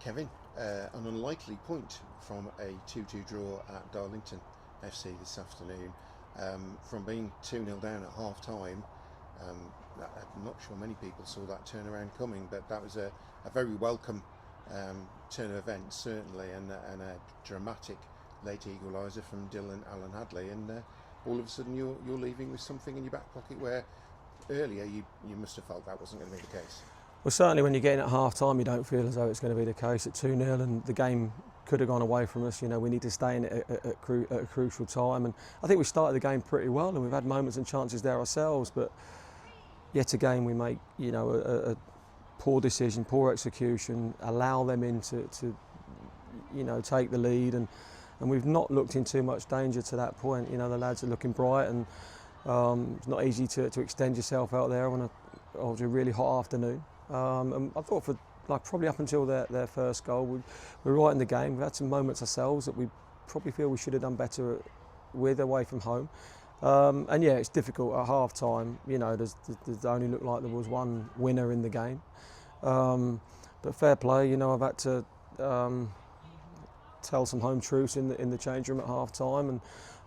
Kevin, an unlikely point from a 2-2 draw at Darlington FC this afternoon. From being 2-0 down at half time, I'm not sure many people saw that turnaround coming, but that was a very welcome turn of events, certainly, and a dramatic late equaliser from Dylan Allen Hadley. And all of a sudden you're leaving with something in your back pocket where earlier you must have felt that wasn't going to be the case. Well, certainly when you're getting at half time, you don't feel as though it's going to be the case at 2-0, and the game could have gone away from us. You know, we need to stay in it at a crucial time, and I think we started the game pretty well, and we've had moments and chances there ourselves, but yet again we make, you know, a poor decision, poor execution, allow them in to you know, take the lead, and we've not looked in too much danger to that point. You know, the lads are looking bright, and it's not easy to extend yourself out there on a really hot afternoon. And I thought for probably up until their first goal, we were right in the game. We've had some moments ourselves that we probably feel we should have done better with away from home. And yeah, it's difficult at half time. You know, there's only looked like there was one winner in the game. But fair play, you know, I've had to tell some home truths in the change room at half time, and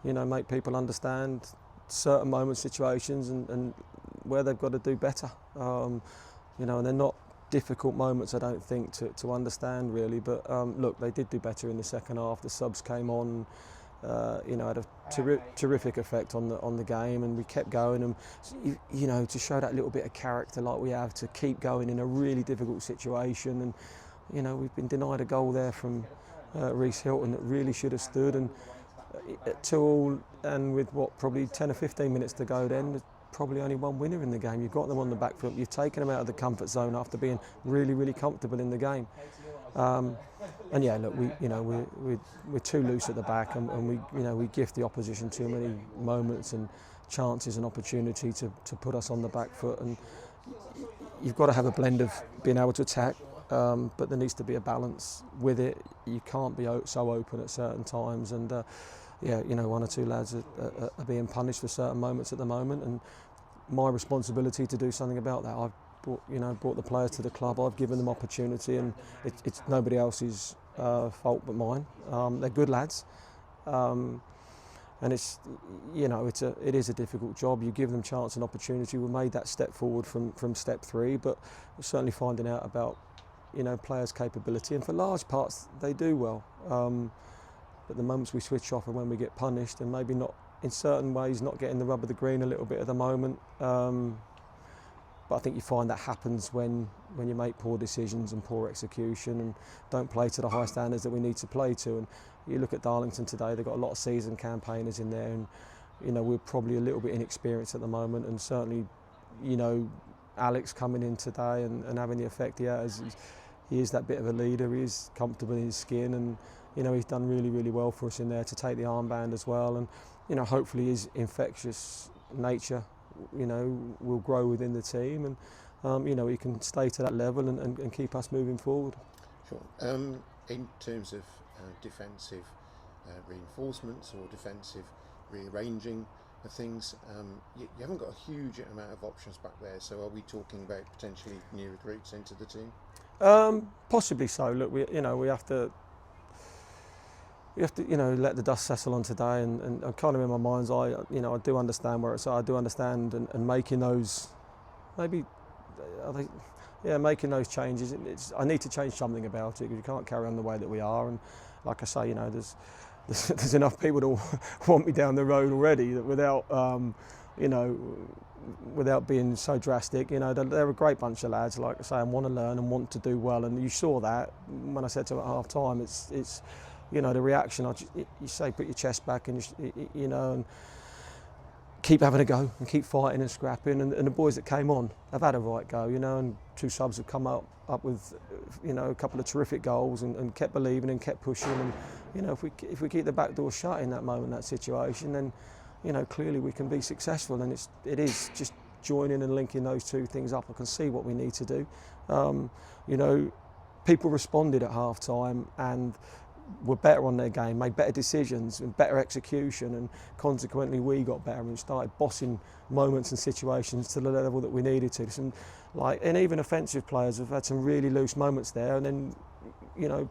you know, make people understand certain moments, situations, and where they've got to do better. You know, and they're not difficult moments, I don't think, to understand really. But look, they did do better in the second half. The subs came on, you know, had a terrific effect on the game, and we kept going. And you know, to show that little bit of character like we have, to keep going in a really difficult situation. And you know, we've been denied a goal there from Rich Worton that really should have stood. And at 2-2, and with what, probably 10 or 15 minutes to go, then probably only one winner in the game. You've got them on the back foot. You've taken them out of the comfort zone after being really, really comfortable in the game. And yeah, look, we're too loose at the back, and we gift the opposition too many moments and chances and opportunity to put us on the back foot. And you've got to have a blend of being able to attack, but there needs to be a balance with it. You can't be so open at certain times, and yeah, you know, one or two lads are being punished for certain moments at the moment, and my responsibility to do something about that. I've brought the players to the club. I've given them opportunity, and it's nobody else's fault but mine. They're good lads, and it's, you know, it is a difficult job. You give them chance and opportunity. We made that step forward from step 3, but we're certainly finding out about, you know, players' capability, and for large parts they do well. But the moments we switch off and when we get punished, and maybe not in certain ways, not getting the rub of the green a little bit at the moment. But I think you find that happens when you make poor decisions and poor execution and don't play to the high standards that we need to play to. And you look at Darlington today, they've got a lot of seasoned campaigners in there, and you know, we're probably a little bit inexperienced at the moment, and certainly, you know, Alex coming in today and having the effect he has. He is that bit of a leader. He is comfortable in his skin, and you know, he's done really, really well for us in there to take the armband as well. And you know, hopefully his infectious nature, you know, will grow within the team, and you know, he can stay to that level and keep us moving forward. Sure. In terms of defensive reinforcements or defensive rearranging of things, you haven't got a huge amount of options back there. So are we talking about potentially new recruits into the team? Possibly so. Look, we have to, you know, let the dust settle on today, and I'm kind of in my mind's eye, you know, I do understand where it's at. I do understand, and making those, maybe, I think, yeah, making those changes. I need to change something about it, because you can't carry on the way that we are. And like I say, you know, there's enough people to want me down the road already that without, you know, without being so drastic, you know, they're a great bunch of lads, like I say, and want to learn and want to do well. And you saw that when I said to them at half time. It's you know, the reaction. You say put your chest back, and you know, and keep having a go and keep fighting and scrapping. And the boys that came on have had a right go, you know, and 2 subs have come up with, you know, a couple of terrific goals, and kept believing and kept pushing. And you know, if we keep the back door shut in that moment, that situation, then you know, clearly we can be successful. And it is just joining and linking those two things up. I can see what we need to do. You know, people responded at half time and were better on their game, made better decisions and better execution, and consequently we got better and started bossing moments and situations to the level that we needed to. And even offensive players have had some really loose moments there, and then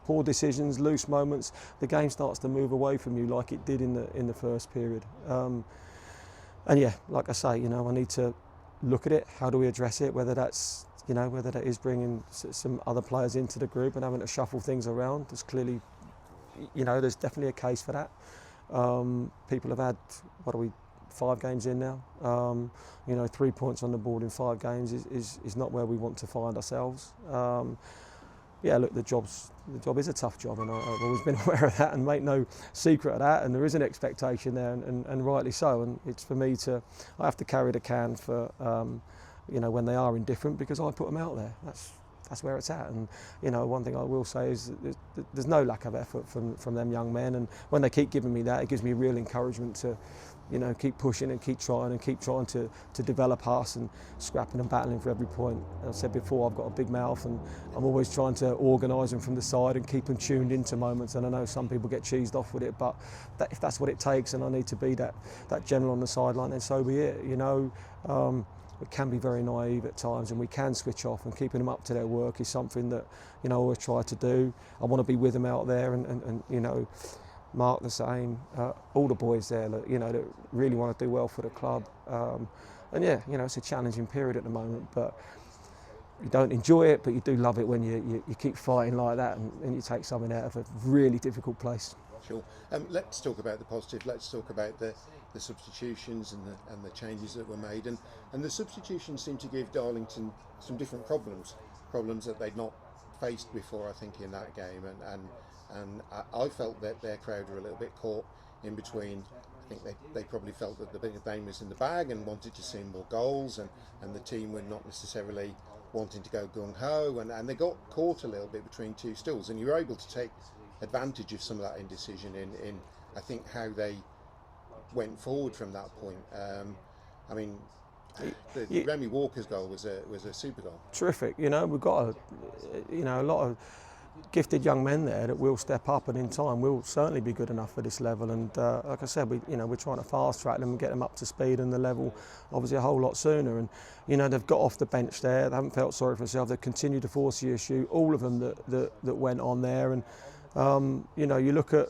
poor decisions, loose moments, the game starts to move away from you like it did in the first period. And yeah, like I say, I need to look at it. How do we address it? Whether that is bringing some other players into the group and having to shuffle things around. There's clearly, there's definitely a case for that. People have had 5 games in now. 3 points on the board in 5 games is not where we want to find ourselves. Look, the job is a tough job, and I've always been aware of that and make no secret of that, and there is an expectation there, and rightly so, and it's for me I have to carry the can for when they are indifferent, because I put them out there. That's where it's at. And one thing I will say is that there's no lack of effort from them young men, and when they keep giving me that, it gives me real encouragement to keep pushing and keep trying to develop us and scrapping and battling for every point. As I said before, I've got a big mouth, and I'm always trying to organise them from the side and keep them tuned into moments. And I know some people get cheesed off with it, but if that's what it takes, and I need to be that general on the sideline, then so be it. It can be very naive at times, and we can switch off, and keeping them up to their work is something that I always try to do. I want to be with them out there, and Mark the same, all the boys there that that really want to do well for the club. It's a challenging period at the moment, but you don't enjoy it, but you do love it when you keep fighting like that, and you take something out of a really difficult place. Sure. Let's talk about the positive. Let's talk about the substitutions and the changes that were made, and the substitutions seem to give Darlington some different problems that they'd not faced before, I think, in that game, and I felt that their crowd were a little bit caught in between. I think they probably felt that the bigger game was in the bag and wanted to see more goals, and the team were not necessarily wanting to go gung-ho, and they got caught a little bit between two stools, and you were able to take advantage of some of that indecision in I think how they went forward from that point. Remy Walker's goal was a super goal. Terrific. We've got a lot of gifted young men there that will step up, and in time will certainly be good enough for this level. And like I said, we're trying to fast track them and get them up to speed and the level obviously a whole lot sooner. And they've got off the bench there. They haven't felt sorry for themselves. They've continued to force the issue. All of them that went on there, and you look at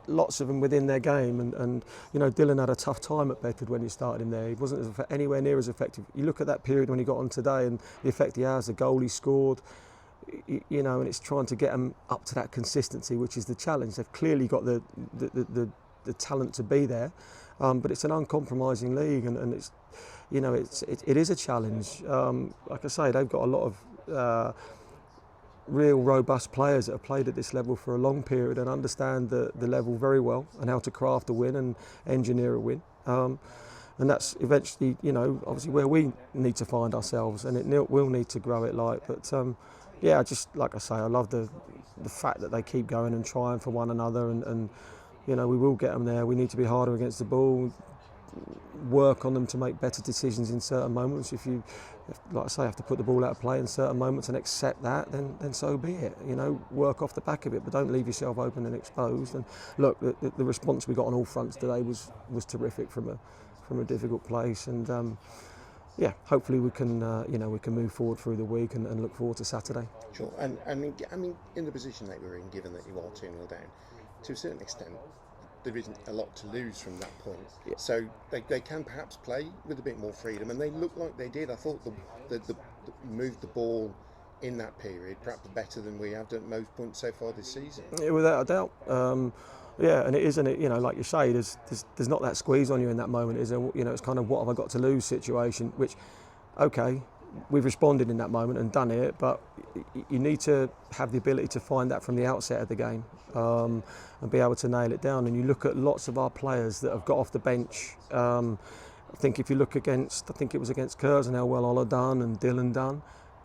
lots of them within their game, and Dylan had a tough time at Bedford when he started in there. He wasn't anywhere near as effective. You look at that period when he got on today and the effect he has, the goal he scored, and it's trying to get them up to that consistency, which is the challenge. They've clearly got the talent to be there, but it's an uncompromising league, and it's it is a challenge. Like I say, they've got a lot of real robust players that have played at this level for a long period and understand the level very well, and how to craft a win and engineer a win. And that's eventually, obviously where we need to find ourselves, and it will need to grow it like. But just like I say, I love the fact that they keep going and trying for one another, and we will get them there. We need to be harder against the ball, work on them to make better decisions in certain moments. If like I say, have to put the ball out of play in certain moments and accept that, then so be it. Work off the back of it, but don't leave yourself open and exposed. And look, the response we got on all fronts today was terrific from a difficult place. And hopefully we can move forward through the week and look forward to Saturday. Sure. And I mean, in the position that we're in, given that you are 2-0 down, to a certain extent, there isn't a lot to lose from that point. Yeah. So they can perhaps play with a bit more freedom, and they look like they did. I thought the moved the ball in that period perhaps better than we have done at most points so far this season. Yeah, without a doubt. And it is, and it, like you say, there's not that squeeze on you in that moment, is there? It's kind of what have I got to lose situation, which, okay, we've responded in that moment and done it, but you need to have the ability to find that from the outset of the game, and be able to nail it down. And you look at lots of our players that have got off the bench. I think if you look against, I think it was against Curzon, how well Ola done and Dylan done,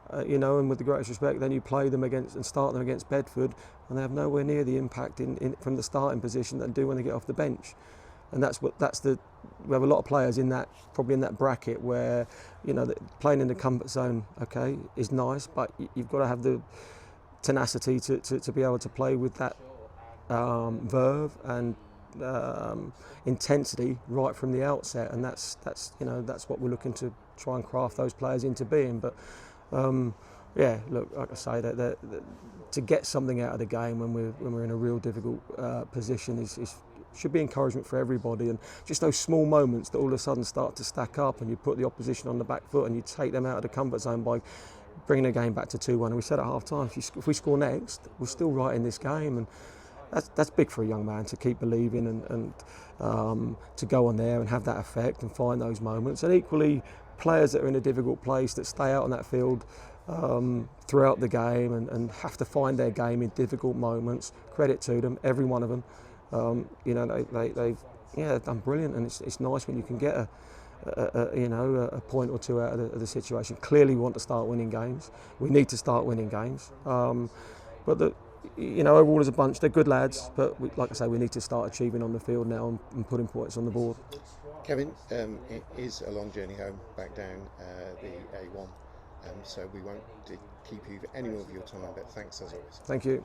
and with the greatest respect, then you play them against and start them against Bedford, and they have nowhere near the impact in from the starting position that they do when they get off the bench. And we have a lot of players probably in that bracket where, playing in the comfort zone, okay, is nice, but you've got to have the tenacity to be able to play with that verve and intensity right from the outset, and that's what we're looking to try and craft those players into being. But Yeah, look, like I say, that to get something out of the game when we're in a real difficult position should be encouragement for everybody, and just those small moments that all of a sudden start to stack up, and you put the opposition on the back foot, and you take them out of the comfort zone by bringing the game back to 2-1. And we said at half time, if we score next, we're still right in this game, and that's big for a young man to keep believing and to go on there and have that effect and find those moments. And equally, players that are in a difficult place that stay out on that field throughout the game and have to find their game in difficult moments. Credit to them, every one of them. They've done brilliant, and it's nice when you can get a point or two out of the situation. Clearly, we want to start winning games. We need to start winning games. But overall as a bunch, they're good lads. But like I say, we need to start achieving on the field now and putting points on the board. Kevin, it is a long journey home back down the A1, so we won't keep you for any more of your time. But thanks as always. Thank you.